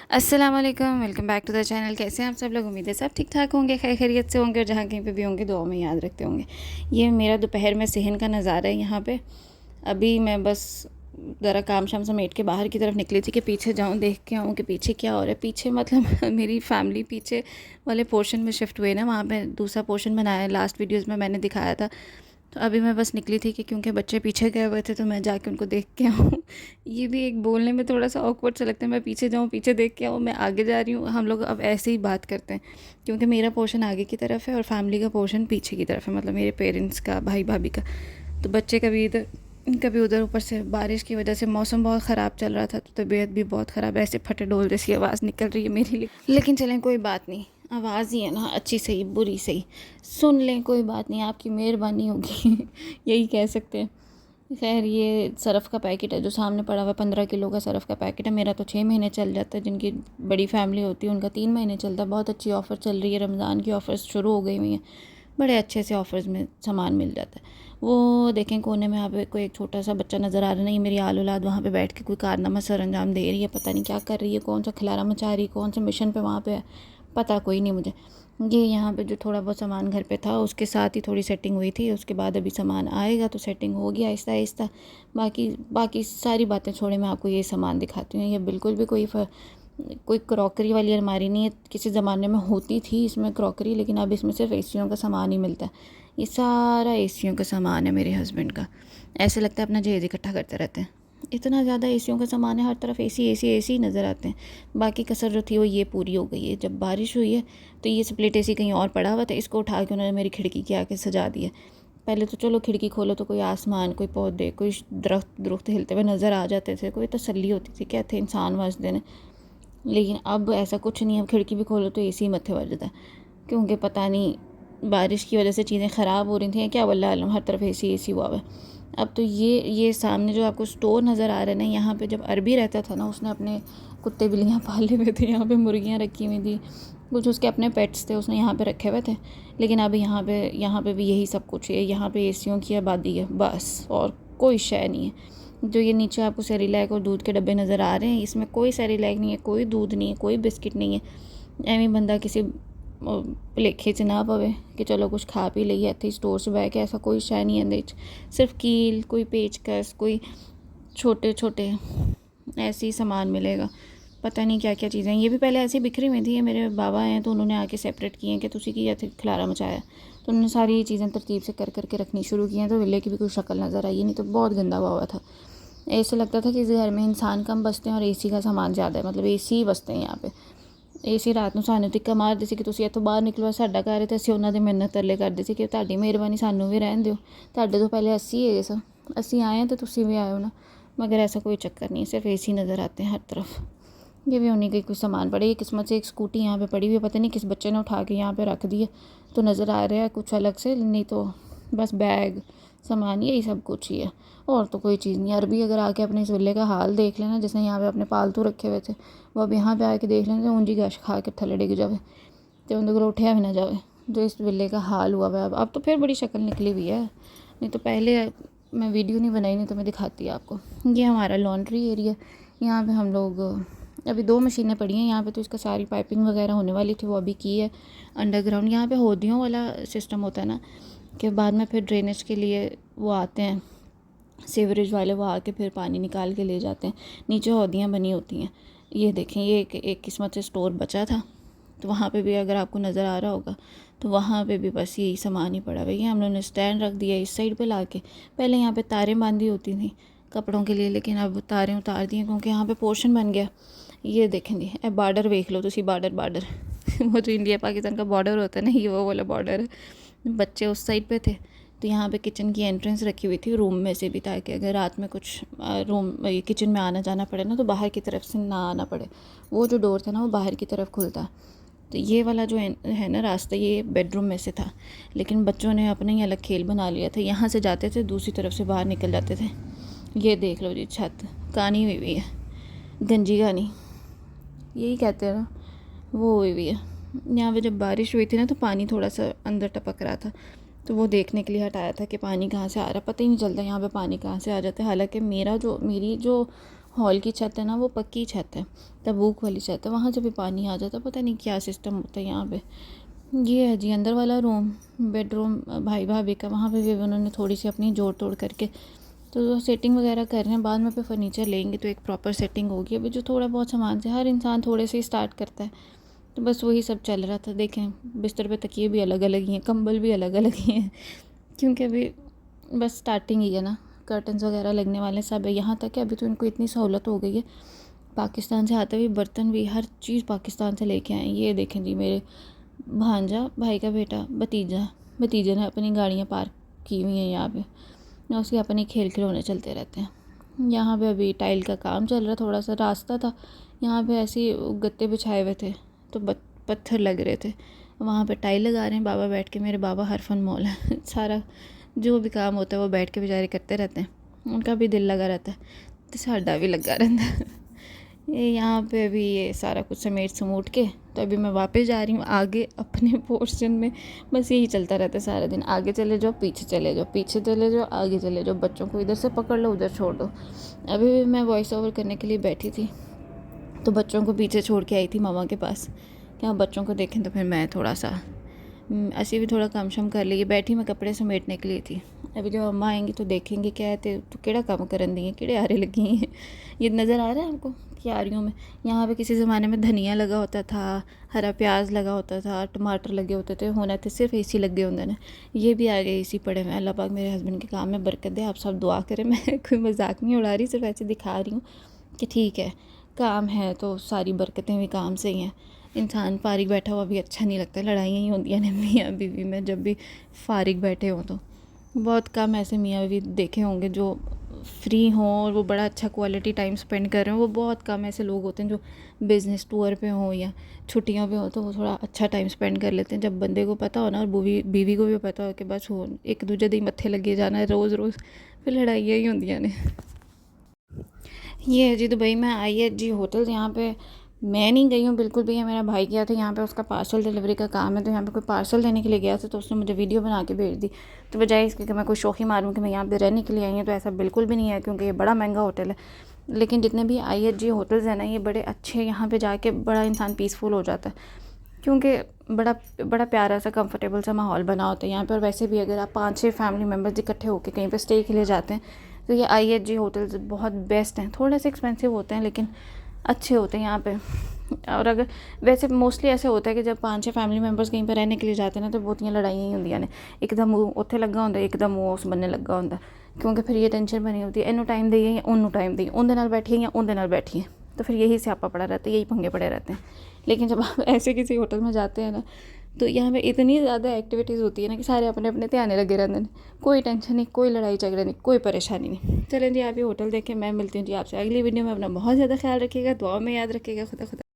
अस्सलाम वालेकुम, welcome back to the channel. कैसे हैं आप सब लोग? उम्मीद है सब ठीक ठाक होंगे, खैर खैरियत से होंगे और जहाँ कहीं पे भी होंगे दुआ में याद रखते होंगे। ये मेरा दोपहर में सेहन का नज़ारा है यहाँ पे। अभी मैं बस ज़रा काम शाम समेट के बाहर की तरफ निकली थी कि पीछे जाऊँ, देख के आऊँ कि पीछे क्या हो रहा है। पीछे मतलब मेरी फैमिली पीछे वाले पोर्शन में शिफ्ट हुए ना, वहाँ पर दूसरा पोर्शन बनाया है। लास्ट वीडियोज़ में मैंने दिखाया था। तो अभी मैं बस निकली थी कि क्योंकि बच्चे पीछे गए हुए थे तो मैं जाके उनको देख के आऊँ। ये भी एक बोलने में थोड़ा सा ऑकवर्ड सा लगता है, मैं पीछे जाऊँ, पीछे देख के आऊँ, मैं आगे जा रही हूँ। हम लोग अब ऐसे ही बात करते हैं क्योंकि मेरा पोर्शन आगे की तरफ है और फैमिली का पोर्शन पीछे की तरफ है, मतलब मेरे पेरेंट्स का, भाई भाभी का। तो बच्चे कभी इधर कभी उधर, ऊपर से बारिश की वजह से मौसम बहुत ख़राब चल रहा था तो तबीयत भी बहुत ख़राब, ऐसे फटे डोल जैसी आवाज़ निकल रही है मेरी लिए। लेकिन चलें, कोई बात नहीं, आवाज़ ही है ना, अच्छी सही बुरी सही सुन लें, कोई बात नहीं, आपकी मेहरबानी होगी। यही कह सकते हैं। खैर, ये सरफ़ का पैकेट है जो सामने पड़ा हुआ है, 15 किलो का सरफ़ का पैकेट है। मेरा तो 6 महीने चल जाता है, जिनकी बड़ी फैमिली होती है उनका 3 महीने चलता है। बहुत अच्छी ऑफ़र चल रही है, रमज़ान की ऑफ़र्स शुरू हो गई हुई हैं, बड़े अच्छे से ऑफ़र्स में सामान मिल जाता है। वो देखें कोने में आप को एक छोटा सा बच्चा नज़र आ रहा है, नहीं मेरी आल औलाद वहाँ पे बैठ के कोई कारनामा सर अंजाम दे रही है, पता नहीं क्या कर रही है, कौन सा खिलारा मचा रही है, कौन से मिशन पे वहाँ पे है, पता कोई नहीं मुझे। ये यहाँ पे जो थोड़ा बहुत सामान घर पे था उसके साथ ही थोड़ी सेटिंग हुई थी, उसके बाद अभी सामान आएगा तो सेटिंग होगी आहिस्ता आहिस्ता। बाकी बाकी सारी बातें छोड़े, मैं आपको ये सामान दिखाती हूँ। ये बिल्कुल भी कोई क्रॉकरी वाली अलमारी नहीं है। किसी ज़माने में होती थी इसमें क्रॉकरी, लेकिन अब इसमें सिर्फ एसियों का सामान ही मिलता है। ये सारा एसियों का सामान है मेरे हस्बैंड का। ऐसे लगता है अपना जहेज इकट्ठा करते रहते हैं, इतना ज़्यादा एसियों का सामान है, हर तरफ एसी एसी एसी नज़र आते हैं। बाकी कसर जो थी वो ये पूरी हो गई है। जब बारिश हुई है तो ये स्प्लिट एसी कहीं और पड़ा हुआ था, इसको उठा के उन्होंने मेरी खिड़की के आके सजा दिया। पहले तो चलो खिड़की खोलो तो कोई आसमान, कोई पौधे, कोई दरख्त हिलते हुए नज़र आ जाते थे, कोई तसल्ली होती थी, क्या थे इंसान वसदे ने। लेकिन अब ऐसा कुछ नहीं है, अब खिड़की भी खोलो तो एसी मत्थे वजदा है, क्योंकि पता नहीं बारिश की वजह से चीज़ें ख़राब हो रही थी क्या, वल्लाह आलम, हर तरफ एसी एसी हुआ है। अब तो ये सामने जो आपको स्टोर नज़र आ रहा है ना, यहाँ पे जब अरबी रहता था ना, उसने अपने कुत्ते बिल्लियाँ पाले हुए थे, यहाँ पे मुर्गियाँ रखी हुई थी, कुछ उसके अपने पेट्स थे उसने यहाँ पे रखे हुए थे। लेकिन अब यहाँ पे भी यही सब कुछ है, यहाँ पे एसियों की आबादी है बस, और कोई शय नहीं है। जो ये नीचे आपको सेरेलैक और दूध के डब्बे नज़र आ रहे हैं, इसमें कोई सेरेलैक नहीं है, कोई दूध नहीं है, कोई बिस्किट नहीं है। एवं बंदा किसी भुलेखे च ना पवे कि चलो कुछ खा पी लीए इत्थे स्टोर च बह के, ऐसा कोई शै नहीं है। सिर्फ कील, कोई पेचकस, कोई छोटे छोटे ऐसे ही सामान मिलेगा। पता नहीं क्या क्या चीज़ें, ये भी पहले ऐसी बिखरी हुई थी। ये मेरे बाबा हैं तो उन्होंने आके सेपरेट किए हैं कि तुसी की इत्थे खलारा मचाया, तो उन्होंने सारी चीज़ें तरतीब से कर करके रखनी शुरू की हैं। तो विले की भी कोई शक्ल नज़र आई, नहीं तो बहुत गंदा हुआ था। ऐसे लगता था कि इस घर में इंसान कम बसते हैं और एसी का सामान ज़्यादा है, मतलब एसी ही बसते हैं यहाँ पे। एसी रात ਨੂੰ ਸਾਨੂੰ ਤਿੱਕਾ ਮਾਰਦੇ ਸੀ ਕਿ ਤੁਸੀਂ ਇੱਥੋਂ ਬਾਹਰ ਨਿਕਲੋ, ਸਾਡਾ ਘਰ ਹੈ, ਤੇ ਅਸੀਂ ਉਹਨਾਂ ਦੇ ਮਿੰਨਤ ਤਰਲੇ ਕਰਦੇ ਸੀ ਕਿ ਤੁਹਾਡੀ ਮਿਹਰਬਾਨੀ ਸਾਨੂੰ ਵੀ ਰਹਿਣ ਦਿਓ, ਤੁਹਾਡੇ ਤੋਂ पहले ਅਸੀਂ ਹੈਗੇ ਸਾਂ, ਅਸੀਂ आए हैं तो तुसी भी आए हो ना। मगर ऐसा कोई चक्कर नहीं है, सिर्फ एसी नज़र आते हैं हर तरफ। ये भी उन्हीं का कुछ सामान पड़े, ये किस्मत से एक स्कूटी यहाँ पे पड़ी हुई है, पता नहीं किस बच्चे ने उठा के यहाँ पे रख दी है, तो नज़र आ रहा है कुछ अलग से, नहीं तो बस बैग सामान यही सब कुछ ही है, और तो कोई चीज़ नहीं। अरबी अगर आके अपने इस विले का हाल देख लेना, जिसने यहाँ पे अपने पालतू रखे हुए थे, वो अब यहाँ पे आके देख लेना तो ऊँची गश खा के थले डिग जाए, तो उनके को उठा भी ना जाए, जो इस विले का हाल हुआ है। अब तो फिर बड़ी शक्ल निकली हुई है, नहीं तो पहले मैं वीडियो नहीं बनाई, नहीं तो मैं दिखाती आपको। ये हमारा लॉन्ड्री एरिया, यहाँ पे हम लोग अभी 2 मशीनें पड़ी हैं यहाँ पे, तो इसका सारी पाइपिंग वगैरह होने वाली थी, वो अभी की है अंडरग्राउंड। यहाँ पे होदियों वाला सिस्टम होता है ना, कि बाद में फिर ड्रेनेज के लिए वो आते हैं सीवरेज वाले, वो आके फिर पानी निकाल के ले जाते हैं। नीचे हौदियाँ बनी होती हैं। ये देखें, ये एक किस्मत से स्टोर बचा था, तो वहाँ पे भी अगर आपको नज़र आ रहा होगा तो वहाँ पे भी बस यही सामान ही पड़ा हुआ है। हम लोगों ने स्टैंड रख दिया इस साइड पे लाके। पहले यहाँ पे तारें बांधी होती थी कपड़ों के लिए, लेकिन अब तारें उतार दी हैं क्योंकि यहाँ पे पोर्शन बन गया। ये देखेंगे, ए बार्डर देख लो तुसी, बार्डर वो जो इंडिया पाकिस्तान का बॉर्डर होता है ना, ये वो वाला बॉर्डर है। बच्चे उस साइड पे थे, तो यहाँ पे किचन की एंट्रेंस रखी हुई थी रूम में से भी, ताकि अगर रात में कुछ रूम किचन में आना जाना पड़े ना, तो बाहर की तरफ से ना आना पड़े। वो जो डोर था ना, वो बाहर की तरफ खुलता। तो ये वाला जो है ना रास्ता, ये बेडरूम में से था, लेकिन बच्चों ने अपना ही अलग खेल बना लिया था। यहाँ से जाते थे, दूसरी तरफ से बाहर निकल जाते थे। ये देख लो जी, छत कानी हुई हुई है, गंजी गानी यही कहते हैं ना, वो हुई हुई है। यहाँ पे जब बारिश हुई थी ना, तो पानी थोड़ा सा अंदर टपक रहा था, तो वो देखने के लिए हटाया था कि पानी कहाँ से आ रहा है। पता ही नहीं चलता यहाँ पे पानी कहाँ से आ जाता है। हालांकि मेरी जो हॉल की छत है ना वो पक्की छत है, तबूक वाली छत है, वहाँ जब भी पानी आ जाता है पता नहीं क्या सिस्टम होता है यहाँ पे। ये है जी अंदर वाला रूम, बेडरूम भाई भाभी का। वहाँ पे भी उन्होंने थोड़ी सी अपनी जोड़ तोड़ करके तो सेटिंग वगैरह कर रहे हैं। बाद में पे फर्नीचर लेंगे तो एक प्रॉपर सेटिंग होगी। अभी जो थोड़ा बहुत सामान से हर इंसान थोड़े से ही स्टार्ट करता है, तो बस वही सब चल रहा था। देखें बिस्तर पे तकिए भी अलग अलग ही हैं, कंबल भी अलग अलग ही हैं, क्योंकि अभी बस स्टार्टिंग ही है ना। कर्टन्स वगैरह लगने वाले सब है। यहाँ तक है अभी तो इनको इतनी सहूलत हो गई है, पाकिस्तान से आते हुए बर्तन भी हर चीज़ पाकिस्तान से लेके आए। ये देखें जी मेरे भांजा, भाई का बेटा, भतीजे ने अपनी गाड़ियाँ पार्क की हुई हैं यहाँ पे, ना उसके अपने खेल खिलौने चलते रहते हैं। यहाँ पे अभी टाइल का काम चल रहा, थोड़ा सा रास्ता था यहाँ पे, ऐसे ही गत्ते बिछाए हुए थे तो पत्थर लग रहे थे, वहाँ पे टाइल लगा रहे हैं बाबा बैठ के। मेरे बाबा हरफन मौल है सारा जो भी काम होता है वो बैठ के बेचारे करते रहते हैं, उनका भी दिल लगा रहता है तो साडा भी लगा रहता है। ये यहाँ पे अभी ये सारा कुछ समेट समूट के तो अभी मैं वापस जा रही हूँ आगे अपने पोर्शन में। बस यही चलता रहता है सारा दिन, आगे चले जाओ पीछे चले जाओ, पीछे चले जाओ आगे चले जाओ, बच्चों को इधर से पकड़ लो उधर छोड़ दो। अभी भी मैं वॉइस ओवर करने के लिए बैठी थी तो बच्चों को पीछे छोड़ के आई थी मामा के पास, क्या बच्चों को देखें। तो फिर मैं थोड़ा सा ऐसे भी थोड़ा काम शाम कर लिए, बैठी मैं कपड़े समेटने के लिए थी। अभी जब अम्मा आएंगी तो देखेंगे क्या है तो केड़ा काम करन दी है, केड़े आरे लगी हैं। ये नज़र आ रहा है आपको क्या आ रही हूँ मैं। यहाँ पे किसी ज़माने में धनिया लगा होता था, हरा प्याज लगा होता था, टमाटर लगे होते थे, होना थे सिर्फ एसी लगे होंगे ना। ये भी आ गए एसी पड़े हुए। अल्लाह पाक मेरे हस्बैंड के काम में बरकत दे, आप सब दुआ करें। मैं कोई मजाक नहीं उड़ा रही, सिर्फ ऐसे दिखा रही हूँ कि ठीक है काम है तो सारी बरकतें भी काम से ही हैं। इंसान फारिग बैठा हुआ भी अच्छा नहीं लगता, लड़ाइयाँ ही होती हैं मियाँ बीवी में जब भी फारिग बैठे हों। तो बहुत कम ऐसे मियाँ बीवी देखे होंगे जो फ्री हों और वो बड़ा अच्छा क्वालिटी टाइम स्पेंड कर रहे हो। वो बहुत कम ऐसे लोग होते हैं जो बिज़नेस टूर पे हों या छुट्टियों पे हो तो वो थोड़ा अच्छा टाइम स्पेंड कर लेते हैं। जब बंदे को पता हो ना और बीवी को भी पता हो कि बस हो एक दूजे दी मत्थे लगे जाना है रोज़ रोज़, फिर लड़ाइयाँ ही होंदियां ने। ये है जी दुबई में IHG होटल। यहाँ पे मैं नहीं गई हूँ बिल्कुल भी, है मेरा भाई गया था यहाँ पे, उसका पार्सल डिलीवरी का काम है तो यहाँ पे कोई पार्सल देने के लिए गया था तो उसने मुझे वीडियो बना के भेज दी। तो बजाय इसके कि मैं कोई शौक़ी मारूँ कि मैं यहाँ पे रहने के लिए आई हूँ, तो ऐसा बिल्कुल भी नहीं है क्योंकि ये बड़ा महंगा होटल है। लेकिन जितने भी IHG होटल्स हैं ना ये बड़े अच्छे, यहाँ पर जाके बड़ा इंसान पीसफुल हो जाता है क्योंकि बड़ा बड़ा प्यारा सा कंफर्टेबल सा माहौल बना होता है यहाँ पर। और वैसे भी अगर आप 5-6 फैमिली मेम्बर्स इकट्ठे होकर कहीं पर स्टे के लिए जाते हैं तो ये IHG होटल्स बहुत बेस्ट हैं। थोड़े से एक्सपेंसिव होते हैं लेकिन अच्छे होते हैं यहाँ पे। और अगर वैसे मोस्टली ऐसे होता है कि जब 5-6 फैमिली मेम्बर्स कहीं पर रहने के लिए जाते हैं ना तो बहुतियाँ लड़ाइयाँ ही होंदियां ने, एकदम उत्थे लगा होंदा एकदम वो उस बन्ने लगा होंदा, क्योंकि फिर ये टेंशन बनी होती है इनू टाइम देइए या उन्नू टाइम देइए, उनदे नाल बैठिए या उनदे नाल बैठिए, तो फिर यही स्यापा पड़ा रहता है, यही पंगे पड़े रहते हैं। लेकिन जब आप ऐसे किसी होटल में जाते हैं ना तो यहाँ पे इतनी ज़्यादा एक्टिविटीज़ होती है ना कि सारे अपने अपने ध्यान लगे रहते हैं, कोई टेंशन नहीं, कोई लड़ाई झगड़ा नहीं, कोई परेशानी नहीं। चलें जी आप ये होटल देखें, मैं मिलती हूँ जी आपसे अगली वीडियो में। अपना बहुत ज़्यादा ख्याल रखिएगा, दुआ में याद रखिएगा। खुदा खुदा।